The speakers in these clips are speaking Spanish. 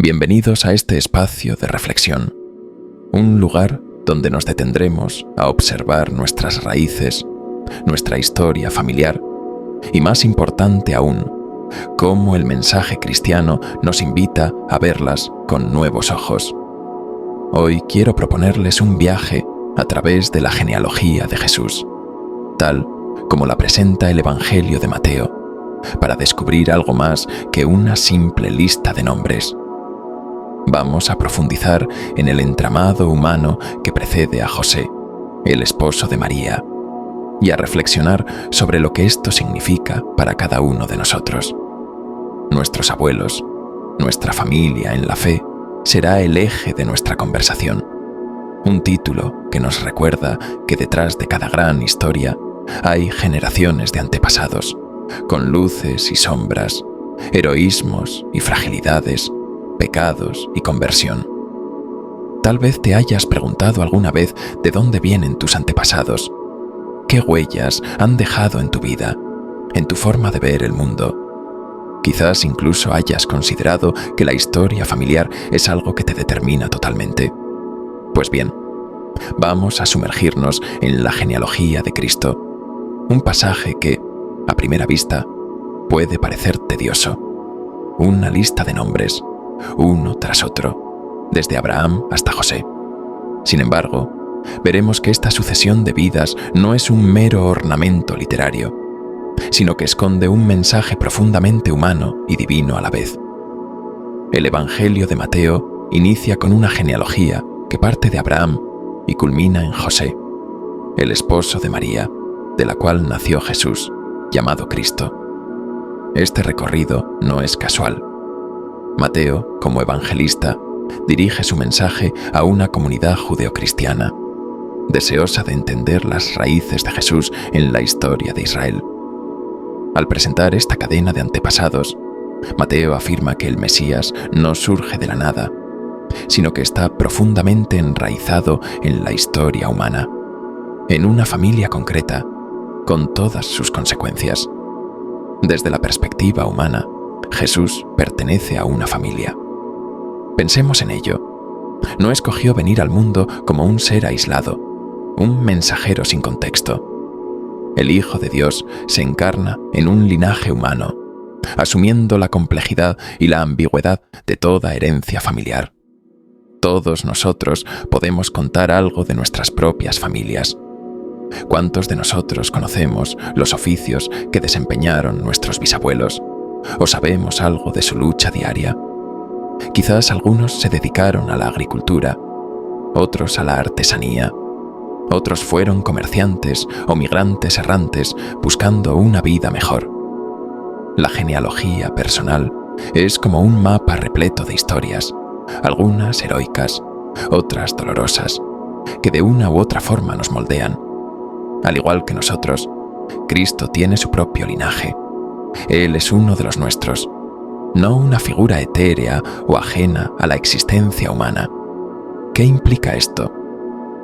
Bienvenidos a este espacio de reflexión, un lugar donde nos detendremos a observar nuestras raíces, nuestra historia familiar y, más importante aún, cómo el mensaje cristiano nos invita a verlas con nuevos ojos. Hoy quiero proponerles un viaje a través de la genealogía de Jesús, tal como la presenta el Evangelio de Mateo, para descubrir algo más que una simple lista de nombres. Vamos a profundizar en el entramado humano que precede a José, el esposo de María, y a reflexionar sobre lo que esto significa para cada uno de nosotros. Nuestros abuelos, nuestra familia en la fe, será el eje de nuestra conversación. Un título que nos recuerda que detrás de cada gran historia hay generaciones de antepasados, con luces y sombras, heroísmos y fragilidades, pecados y conversión. Tal vez te hayas preguntado alguna vez de dónde vienen tus antepasados, qué huellas han dejado en tu vida, en tu forma de ver el mundo. Quizás incluso hayas considerado que la historia familiar es algo que te determina totalmente. Pues bien, vamos a sumergirnos en la genealogía de Cristo, un pasaje que, a primera vista, puede parecer tedioso. Una lista de nombres, uno tras otro, desde Abraham hasta José. Sin embargo, veremos que esta sucesión de vidas no es un mero ornamento literario, sino que esconde un mensaje profundamente humano y divino a la vez. El Evangelio de Mateo inicia con una genealogía que parte de Abraham y culmina en José, el esposo de María, de la cual nació Jesús, llamado Cristo. Este recorrido no es casual. Mateo, como evangelista, dirige su mensaje a una comunidad judeocristiana, deseosa de entender las raíces de Jesús en la historia de Israel. Al presentar esta cadena de antepasados, Mateo afirma que el Mesías no surge de la nada, sino que está profundamente enraizado en la historia humana, en una familia concreta, con todas sus consecuencias. Desde la perspectiva humana, Jesús pertenece a una familia. Pensemos en ello. No escogió venir al mundo como un ser aislado, un mensajero sin contexto. El Hijo de Dios se encarna en un linaje humano, asumiendo la complejidad y la ambigüedad de toda herencia familiar. Todos nosotros podemos contar algo de nuestras propias familias. ¿Cuántos de nosotros conocemos los oficios que desempeñaron nuestros bisabuelos? ¿O sabemos algo de su lucha diaria? Quizás algunos se dedicaron a la agricultura, otros a la artesanía, otros fueron comerciantes o migrantes errantes buscando una vida mejor. La genealogía personal es como un mapa repleto de historias, algunas heroicas, otras dolorosas, que de una u otra forma nos moldean. Al igual que nosotros, Cristo tiene su propio linaje. Él es uno de los nuestros, no una figura etérea o ajena a la existencia humana. ¿Qué implica esto?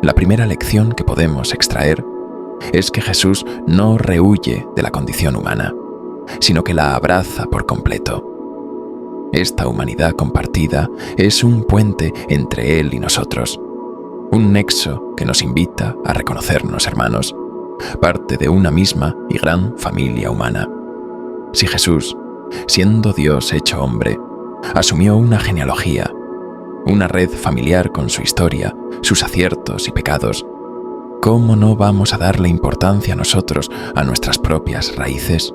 La primera lección que podemos extraer es que Jesús no rehúye de la condición humana, sino que la abraza por completo. Esta humanidad compartida es un puente entre Él y nosotros, un nexo que nos invita a reconocernos hermanos, parte de una misma y gran familia humana. Si Jesús, siendo Dios hecho hombre, asumió una genealogía, una red familiar con su historia, sus aciertos y pecados, ¿cómo no vamos a darle importancia nosotros a nuestras propias raíces?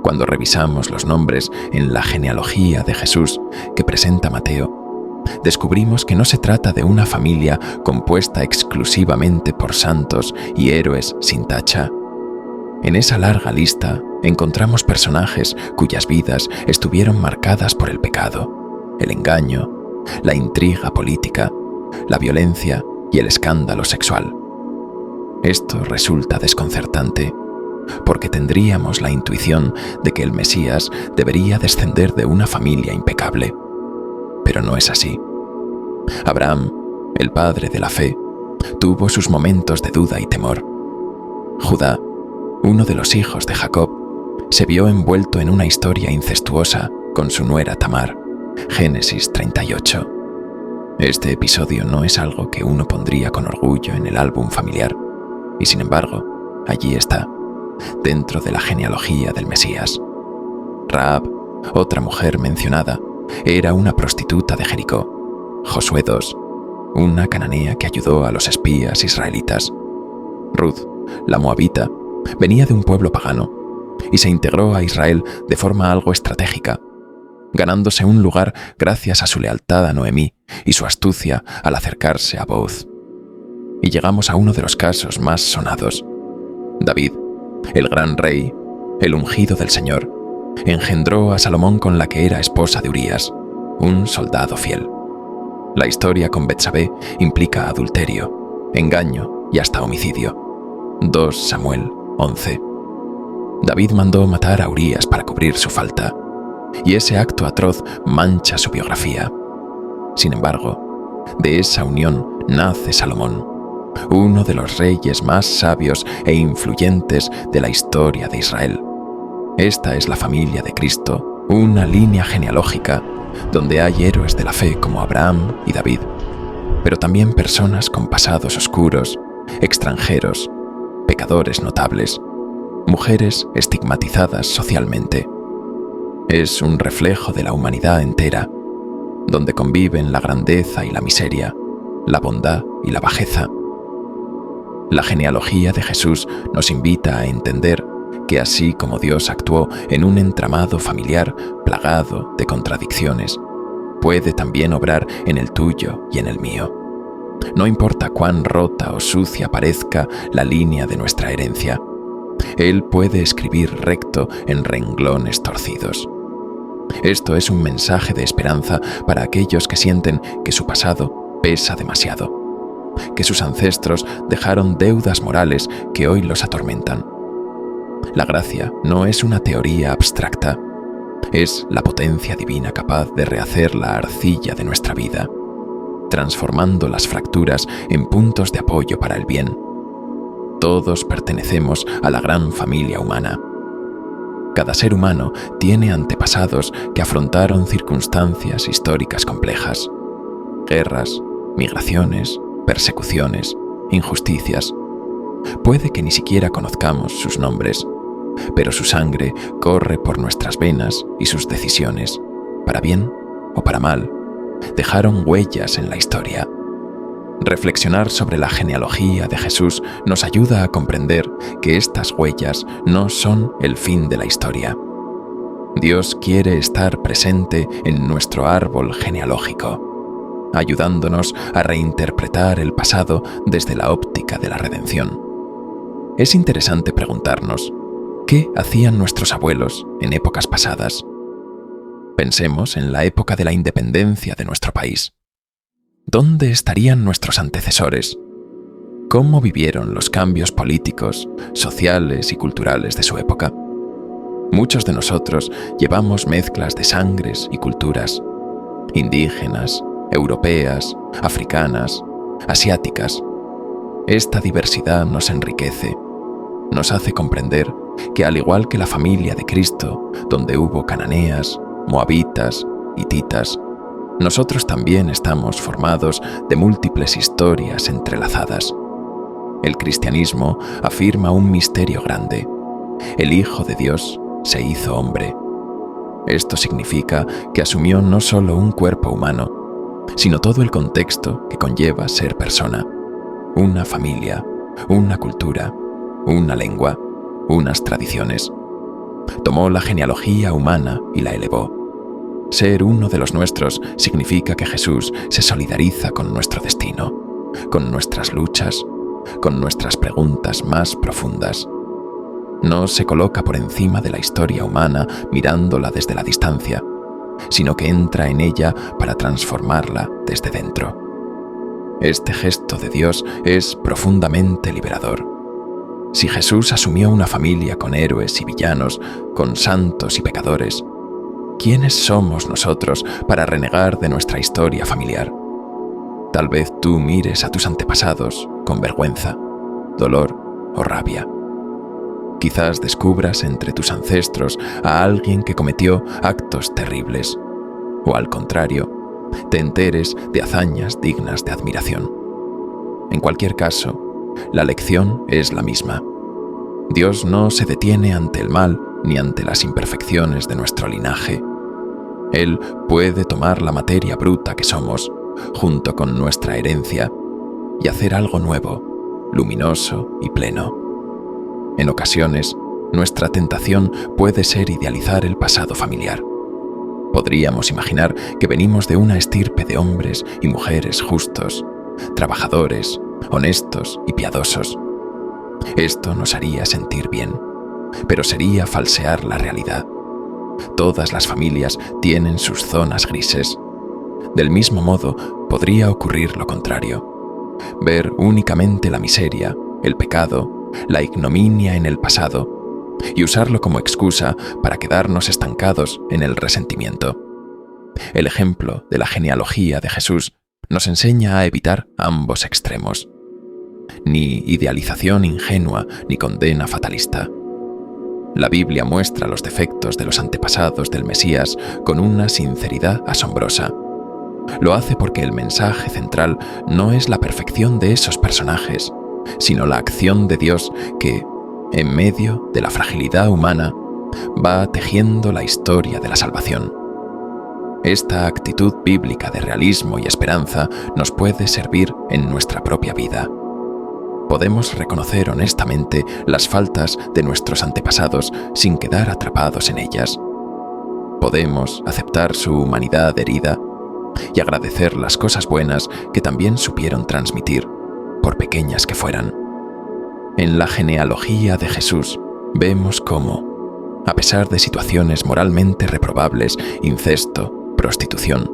Cuando revisamos los nombres en la genealogía de Jesús que presenta Mateo, descubrimos que no se trata de una familia compuesta exclusivamente por santos y héroes sin tacha. En esa larga lista encontramos personajes cuyas vidas estuvieron marcadas por el pecado, el engaño, la intriga política, la violencia y el escándalo sexual. Esto resulta desconcertante, porque tendríamos la intuición de que el Mesías debería descender de una familia impecable. Pero no es así. Abraham, el padre de la fe, tuvo sus momentos de duda y temor. Judá, uno de los hijos de Jacob, se vio envuelto en una historia incestuosa con su nuera Tamar, Génesis 38. Este episodio no es algo que uno pondría con orgullo en el álbum familiar, y sin embargo, allí está, dentro de la genealogía del Mesías. Rahab, otra mujer mencionada, era una prostituta de Jericó. Josué 2, una cananea que ayudó a los espías israelitas. Ruth, la moabita, venía de un pueblo pagano y se integró a Israel de forma algo estratégica, ganándose un lugar gracias a su lealtad a Noemí y su astucia al acercarse a Booz. Y llegamos a uno de los casos más sonados. David, el gran rey, el ungido del Señor, engendró a Salomón con la que era esposa de Urías, un soldado fiel. La historia con Betsabé implica adulterio, engaño y hasta homicidio. 2 Samuel 11. David mandó matar a Urías para cubrir su falta, y ese acto atroz mancha su biografía. Sin embargo, de esa unión nace Salomón, uno de los reyes más sabios e influyentes de la historia de Israel. Esta es la familia de Cristo, una línea genealógica donde hay héroes de la fe como Abraham y David, pero también personas con pasados oscuros, extranjeros, pecadores notables, mujeres estigmatizadas socialmente. Es un reflejo de la humanidad entera, donde conviven la grandeza y la miseria, la bondad y la bajeza. La genealogía de Jesús nos invita a entender que así como Dios actuó en un entramado familiar plagado de contradicciones, puede también obrar en el tuyo y en el mío. No importa cuán rota o sucia parezca la línea de nuestra herencia, Él puede escribir recto en renglones torcidos. Esto es un mensaje de esperanza para aquellos que sienten que su pasado pesa demasiado, que sus ancestros dejaron deudas morales que hoy los atormentan. La gracia no es una teoría abstracta, es la potencia divina capaz de rehacer la arcilla de nuestra vida, transformando las fracturas en puntos de apoyo para el bien. Todos pertenecemos a la gran familia humana. Cada ser humano tiene antepasados que afrontaron circunstancias históricas complejas. Guerras, migraciones, persecuciones, injusticias. Puede que ni siquiera conozcamos sus nombres, pero su sangre corre por nuestras venas y sus decisiones, para bien o para mal, dejaron huellas en la historia. Reflexionar sobre la genealogía de Jesús nos ayuda a comprender que estas huellas no son el fin de la historia. Dios quiere estar presente en nuestro árbol genealógico, ayudándonos a reinterpretar el pasado desde la óptica de la redención. Es interesante preguntarnos, ¿qué hacían nuestros abuelos en épocas pasadas? Pensemos en la época de la independencia de nuestro país. ¿Dónde estarían nuestros antecesores? ¿Cómo vivieron los cambios políticos, sociales y culturales de su época? Muchos de nosotros llevamos mezclas de sangres y culturas, indígenas, europeas, africanas, asiáticas. Esta diversidad nos enriquece, nos hace comprender que al igual que la familia de Cristo, donde hubo cananeas, moabitas, hititas, nosotros también estamos formados de múltiples historias entrelazadas. El cristianismo afirma un misterio grande. El Hijo de Dios se hizo hombre. Esto significa que asumió no solo un cuerpo humano, sino todo el contexto que conlleva ser persona. Una familia, una cultura, una lengua, unas tradiciones. Tomó la genealogía humana y la elevó. Ser uno de los nuestros significa que Jesús se solidariza con nuestro destino, con nuestras luchas, con nuestras preguntas más profundas. No se coloca por encima de la historia humana mirándola desde la distancia, sino que entra en ella para transformarla desde dentro. Este gesto de Dios es profundamente liberador. Si Jesús asumió una familia con héroes y villanos, con santos y pecadores, ¿quiénes somos nosotros para renegar de nuestra historia familiar? Tal vez tú mires a tus antepasados con vergüenza, dolor o rabia. Quizás descubras entre tus ancestros a alguien que cometió actos terribles, o al contrario, te enteres de hazañas dignas de admiración. En cualquier caso, la lección es la misma. Dios no se detiene ante el mal ni ante las imperfecciones de nuestro linaje. Él puede tomar la materia bruta que somos, junto con nuestra herencia, y hacer algo nuevo, luminoso y pleno. En ocasiones, nuestra tentación puede ser idealizar el pasado familiar. Podríamos imaginar que venimos de una estirpe de hombres y mujeres justos, trabajadores, honestos y piadosos. Esto nos haría sentir bien, pero sería falsear la realidad. Todas las familias tienen sus zonas grises. Del mismo modo, podría ocurrir lo contrario. Ver únicamente la miseria, el pecado, la ignominia en el pasado, y usarlo como excusa para quedarnos estancados en el resentimiento. El ejemplo de la genealogía de Jesús nos enseña a evitar ambos extremos. Ni idealización ingenua ni condena fatalista. La Biblia muestra los defectos de los antepasados del Mesías con una sinceridad asombrosa. Lo hace porque el mensaje central no es la perfección de esos personajes, sino la acción de Dios que, en medio de la fragilidad humana, va tejiendo la historia de la salvación. Esta actitud bíblica de realismo y esperanza nos puede servir en nuestra propia vida. Podemos reconocer honestamente las faltas de nuestros antepasados sin quedar atrapados en ellas. Podemos aceptar su humanidad herida y agradecer las cosas buenas que también supieron transmitir, por pequeñas que fueran. En la genealogía de Jesús vemos cómo, a pesar de situaciones moralmente reprobables, incesto, prostitución,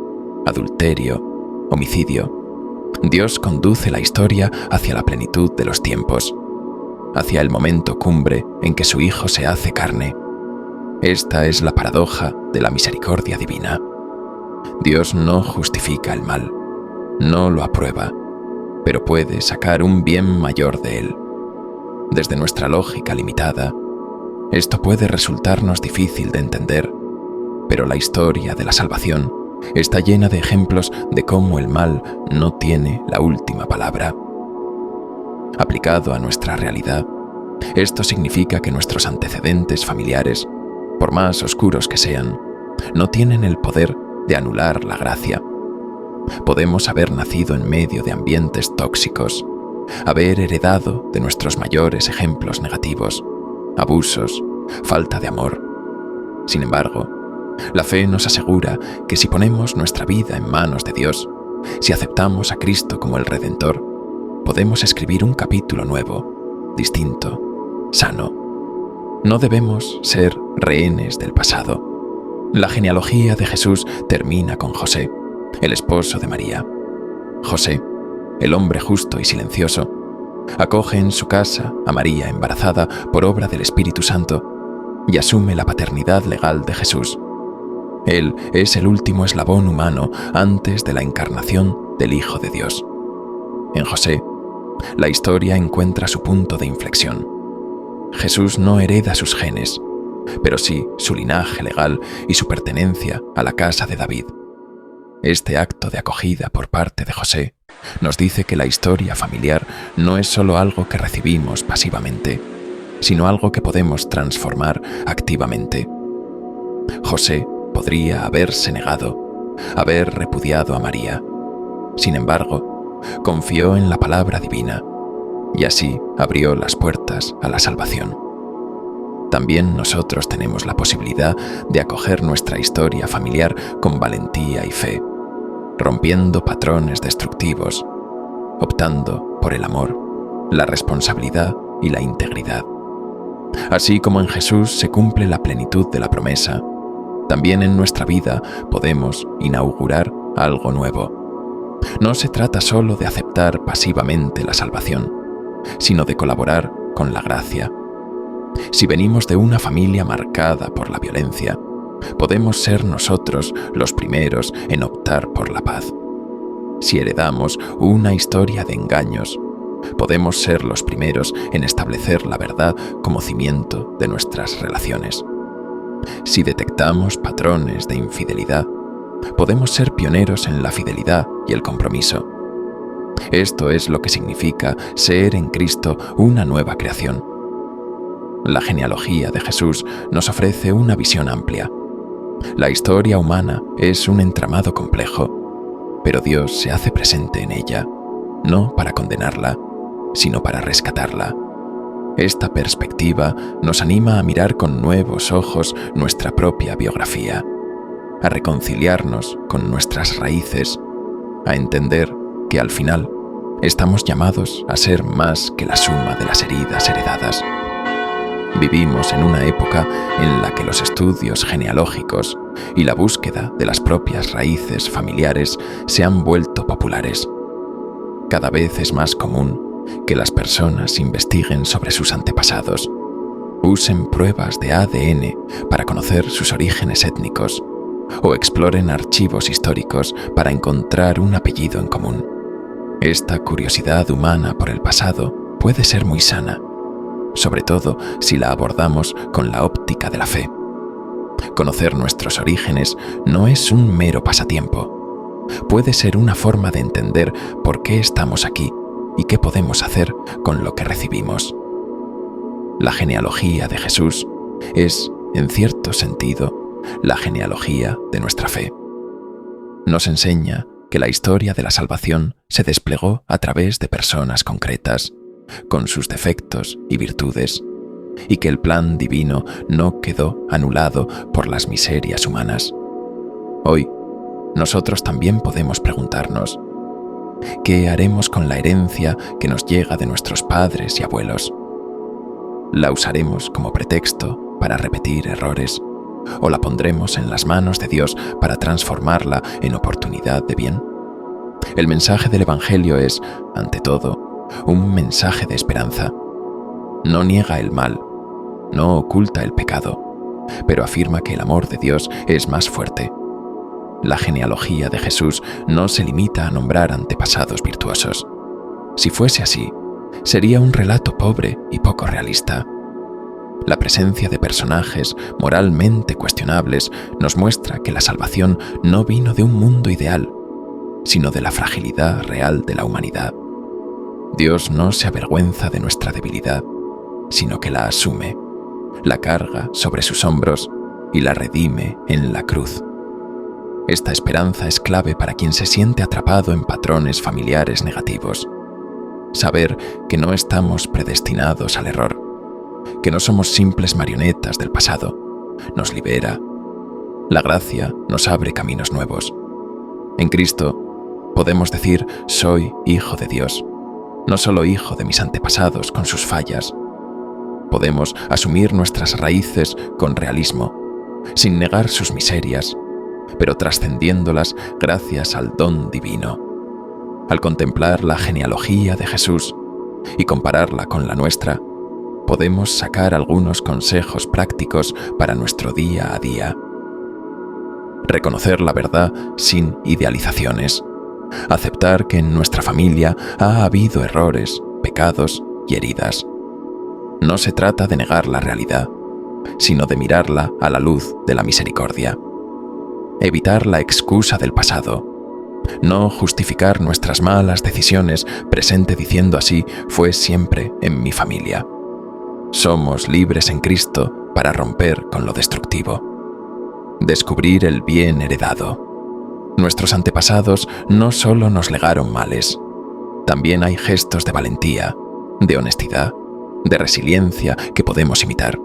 adulterio, homicidio, Dios conduce la historia hacia la plenitud de los tiempos, hacia el momento cumbre en que su Hijo se hace carne. Esta es la paradoja de la misericordia divina. Dios no justifica el mal, no lo aprueba, pero puede sacar un bien mayor de él. Desde nuestra lógica limitada, esto puede resultarnos difícil de entender, pero la historia de la salvación está llena de ejemplos de cómo el mal no tiene la última palabra. Aplicado a nuestra realidad, esto significa que nuestros antecedentes familiares, por más oscuros que sean, no tienen el poder de anular la gracia. Podemos haber nacido en medio de ambientes tóxicos, haber heredado de nuestros mayores ejemplos negativos, abusos, falta de amor. Sin embargo, la fe nos asegura que si ponemos nuestra vida en manos de Dios, si aceptamos a Cristo como el Redentor, podemos escribir un capítulo nuevo, distinto, sano. No debemos ser rehenes del pasado. La genealogía de Jesús termina con José, el esposo de María. José, el hombre justo y silencioso, acoge en su casa a María embarazada por obra del Espíritu Santo y asume la paternidad legal de Jesús. Él es el último eslabón humano antes de la encarnación del Hijo de Dios. En José, la historia encuentra su punto de inflexión. Jesús no hereda sus genes, pero sí su linaje legal y su pertenencia a la casa de David. Este acto de acogida por parte de José nos dice que la historia familiar no es solo algo que recibimos pasivamente, sino algo que podemos transformar activamente. José podría haberse negado, haber repudiado a María. Sin embargo, confió en la palabra divina y así abrió las puertas a la salvación. También nosotros tenemos la posibilidad de acoger nuestra historia familiar con valentía y fe, rompiendo patrones destructivos, optando por el amor, la responsabilidad y la integridad. Así como en Jesús se cumple la plenitud de la promesa, también en nuestra vida podemos inaugurar algo nuevo. No se trata solo de aceptar pasivamente la salvación, sino de colaborar con la gracia. Si venimos de una familia marcada por la violencia, podemos ser nosotros los primeros en optar por la paz. Si heredamos una historia de engaños, podemos ser los primeros en establecer la verdad como cimiento de nuestras relaciones. Si detectamos patrones de infidelidad, podemos ser pioneros en la fidelidad y el compromiso. Esto es lo que significa ser en Cristo una nueva creación. La genealogía de Jesús nos ofrece una visión amplia. La historia humana es un entramado complejo, pero Dios se hace presente en ella, no para condenarla, sino para rescatarla. Esta perspectiva nos anima a mirar con nuevos ojos nuestra propia biografía, a reconciliarnos con nuestras raíces, a entender que al final estamos llamados a ser más que la suma de las heridas heredadas. Vivimos en una época en la que los estudios genealógicos y la búsqueda de las propias raíces familiares se han vuelto populares. Cada vez es más común que las personas investiguen sobre sus antepasados, usen pruebas de ADN para conocer sus orígenes étnicos o exploren archivos históricos para encontrar un apellido en común. Esta curiosidad humana por el pasado puede ser muy sana, sobre todo si la abordamos con la óptica de la fe. Conocer nuestros orígenes no es un mero pasatiempo. Puede ser una forma de entender por qué estamos aquí y qué podemos hacer con lo que recibimos. La genealogía de Jesús es, en cierto sentido, la genealogía de nuestra fe. Nos enseña que la historia de la salvación se desplegó a través de personas concretas, con sus defectos y virtudes, y que el plan divino no quedó anulado por las miserias humanas. Hoy, nosotros también podemos preguntarnos, ¿qué haremos con la herencia que nos llega de nuestros padres y abuelos? ¿La usaremos como pretexto para repetir errores? ¿O la pondremos en las manos de Dios para transformarla en oportunidad de bien? El mensaje del Evangelio es, ante todo, un mensaje de esperanza. No niega el mal, no oculta el pecado, pero afirma que el amor de Dios es más fuerte. La genealogía de Jesús no se limita a nombrar antepasados virtuosos. Si fuese así, sería un relato pobre y poco realista. La presencia de personajes moralmente cuestionables nos muestra que la salvación no vino de un mundo ideal, sino de la fragilidad real de la humanidad. Dios no se avergüenza de nuestra debilidad, sino que la asume, la carga sobre sus hombros y la redime en la cruz. Esta esperanza es clave para quien se siente atrapado en patrones familiares negativos. Saber que no estamos predestinados al error, que no somos simples marionetas del pasado, nos libera. La gracia nos abre caminos nuevos. En Cristo podemos decir, soy hijo de Dios, no solo hijo de mis antepasados con sus fallas. Podemos asumir nuestras raíces con realismo, sin negar sus miserias, pero trascendiéndolas gracias al don divino. Al contemplar la genealogía de Jesús y compararla con la nuestra, podemos sacar algunos consejos prácticos para nuestro día a día. Reconocer la verdad sin idealizaciones. Aceptar que en nuestra familia ha habido errores, pecados y heridas. No se trata de negar la realidad, sino de mirarla a la luz de la misericordia. Evitar la excusa del pasado. No justificar nuestras malas decisiones presente diciendo así fue siempre en mi familia. Somos libres en Cristo para romper con lo destructivo. Descubrir el bien heredado. Nuestros antepasados no solo nos legaron males, también hay gestos de valentía, de honestidad, de resiliencia que podemos imitar.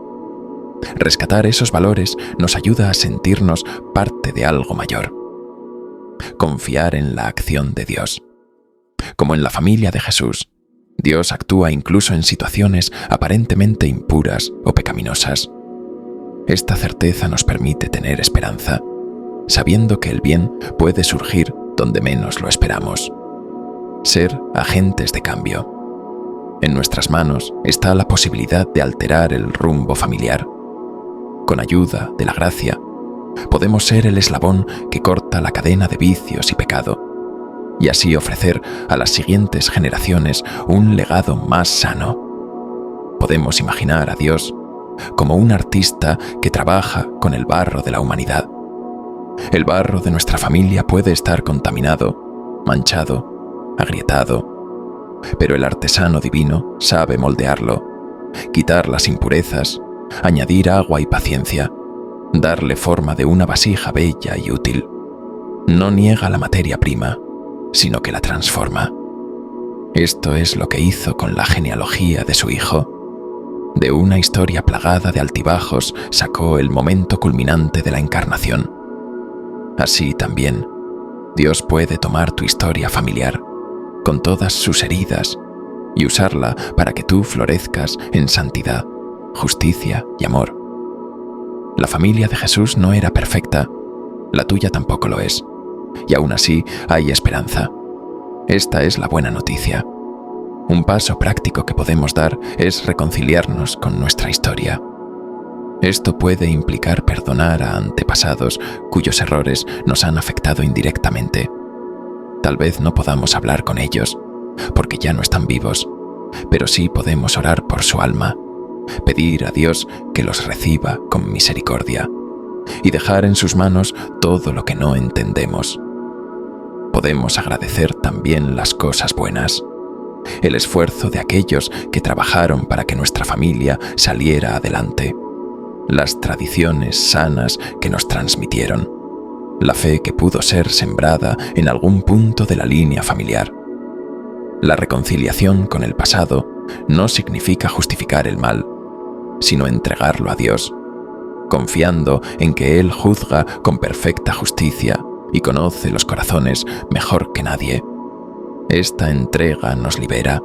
Rescatar esos valores nos ayuda a sentirnos parte de algo mayor. Confiar en la acción de Dios. Como en la familia de Jesús, Dios actúa incluso en situaciones aparentemente impuras o pecaminosas. Esta certeza nos permite tener esperanza, sabiendo que el bien puede surgir donde menos lo esperamos. Ser agentes de cambio. En nuestras manos está la posibilidad de alterar el rumbo familiar. Con ayuda de la gracia, podemos ser el eslabón que corta la cadena de vicios y pecado, y así ofrecer a las siguientes generaciones un legado más sano. Podemos imaginar a Dios como un artista que trabaja con el barro de la humanidad, El barro de nuestra familia puede estar contaminado, manchado, agrietado, pero el artesano divino sabe moldearlo, quitar las impurezas, añadir agua y paciencia, darle forma de una vasija bella y útil. No niega la materia prima, sino que la transforma. Esto es lo que hizo con la genealogía de su hijo. De una historia plagada de altibajos sacó el momento culminante de la encarnación. Así también, Dios puede tomar tu historia familiar, con todas sus heridas, y usarla para que tú florezcas en santidad, justicia y amor. La familia de Jesús no era perfecta, la tuya tampoco lo es, y aún así hay esperanza. Esta es la buena noticia. Un paso práctico que podemos dar es reconciliarnos con nuestra historia. Esto puede implicar perdonar a antepasados cuyos errores nos han afectado indirectamente. Tal vez no podamos hablar con ellos, porque ya no están vivos, pero sí podemos orar por su alma, pedir a Dios que los reciba con misericordia y dejar en sus manos todo lo que no entendemos. Podemos agradecer también las cosas buenas, el esfuerzo de aquellos que trabajaron para que nuestra familia saliera adelante, las tradiciones sanas que nos transmitieron, la fe que pudo ser sembrada en algún punto de la línea familiar. La reconciliación con el pasado no significa justificar el mal, sino entregarlo a Dios, confiando en que Él juzga con perfecta justicia y conoce los corazones mejor que nadie. Esta entrega nos libera,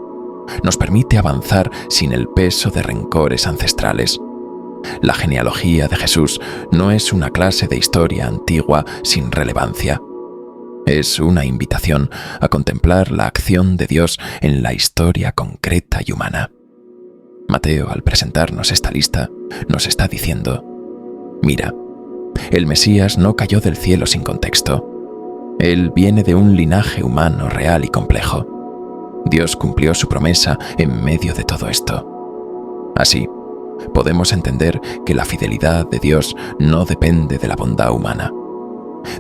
nos permite avanzar sin el peso de rencores ancestrales. La genealogía de Jesús no es una clase de historia antigua sin relevancia. Es una invitación a contemplar la acción de Dios en la historia concreta y humana. Mateo, al presentarnos esta lista, nos está diciendo: mira, el Mesías no cayó del cielo sin contexto. Él viene de un linaje humano real y complejo. Dios cumplió su promesa en medio de todo esto. Así, podemos entender que la fidelidad de Dios no depende de la bondad humana.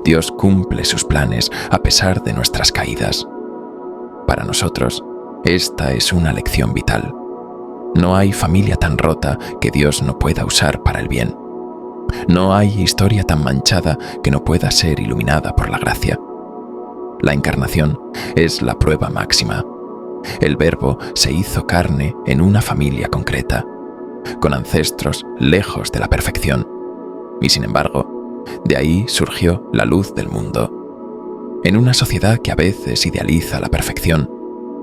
Dios cumple sus planes a pesar de nuestras caídas. Para nosotros, esta es una lección vital. No hay familia tan rota que Dios no pueda usar para el bien. No hay historia tan manchada que no pueda ser iluminada por la gracia. La encarnación es la prueba máxima. El Verbo se hizo carne en una familia concreta, con ancestros lejos de la perfección. Y sin embargo, de ahí surgió la luz del mundo. En una sociedad que a veces idealiza la perfección,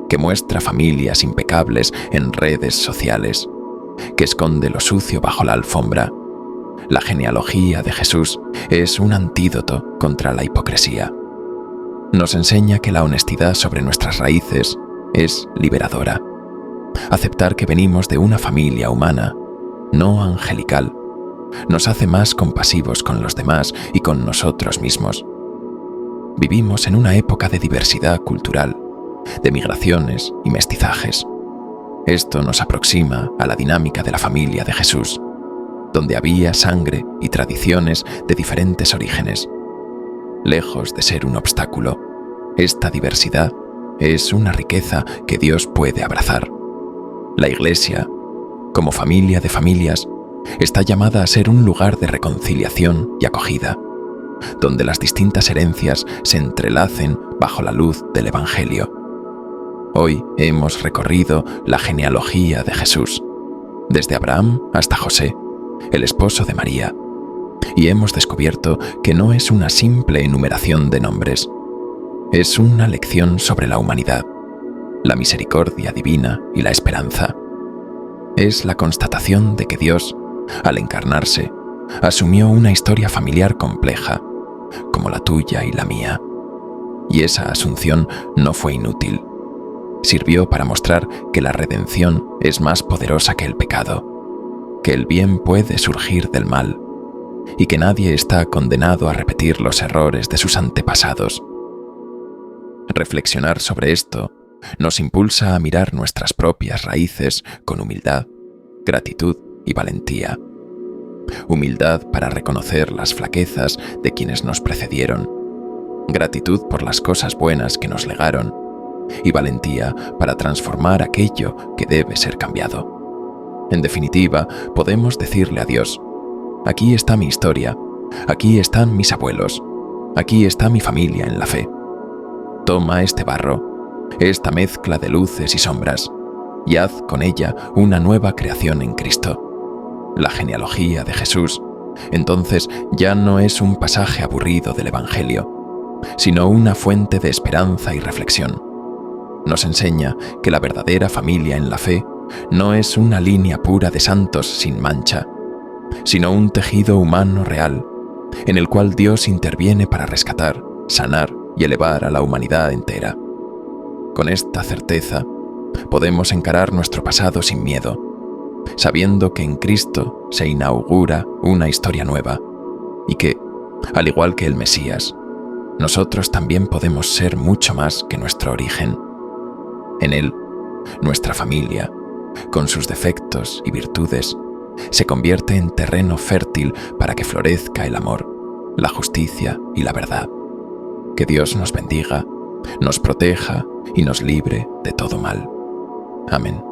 que muestra familias impecables en redes sociales, que esconde lo sucio bajo la alfombra, la genealogía de Jesús es un antídoto contra la hipocresía. Nos enseña que la honestidad sobre nuestras raíces es liberadora. Aceptar que venimos de una familia humana, no angelical, nos hace más compasivos con los demás y con nosotros mismos. Vivimos en una época de diversidad cultural, de migraciones y mestizajes. Esto nos aproxima a la dinámica de la familia de Jesús, donde había sangre y tradiciones de diferentes orígenes. Lejos de ser un obstáculo, esta diversidad es una riqueza que Dios puede abrazar. La Iglesia, como familia de familias, está llamada a ser un lugar de reconciliación y acogida, donde las distintas herencias se entrelacen bajo la luz del Evangelio. Hoy hemos recorrido la genealogía de Jesús, desde Abraham hasta José, el esposo de María, y hemos descubierto que no es una simple enumeración de nombres, es una lección sobre la humanidad, la misericordia divina y la esperanza. Es la constatación de que Dios, al encarnarse, asumió una historia familiar compleja, como la tuya y la mía. Y esa asunción no fue inútil. Sirvió para mostrar que la redención es más poderosa que el pecado, que el bien puede surgir del mal, y que nadie está condenado a repetir los errores de sus antepasados. Reflexionar sobre esto nos impulsa a mirar nuestras propias raíces con humildad, gratitud y valentía. humildad para reconocer las flaquezas de quienes nos precedieron, gratitud por las cosas buenas que nos legaron y valentía para transformar aquello que debe ser cambiado. En definitiva, podemos decirle a Dios: aquí está mi historia, aquí están mis abuelos, aquí está mi familia en la fe. Toma este barro, esta mezcla de luces y sombras, y haz con ella una nueva creación en Cristo. La genealogía de Jesús, entonces, ya no es un pasaje aburrido del Evangelio, sino una fuente de esperanza y reflexión. Nos enseña que la verdadera familia en la fe no es una línea pura de santos sin mancha, sino un tejido humano real, en el cual Dios interviene para rescatar, sanar y elevar a la humanidad entera. Con esta certeza, podemos encarar nuestro pasado sin miedo, sabiendo que en Cristo se inaugura una historia nueva y que, al igual que el Mesías, nosotros también podemos ser mucho más que nuestro origen. En Él, nuestra familia, con sus defectos y virtudes, se convierte en terreno fértil para que florezca el amor, la justicia y la verdad. Que Dios nos bendiga, nos proteja y nos libre de todo mal. Amén.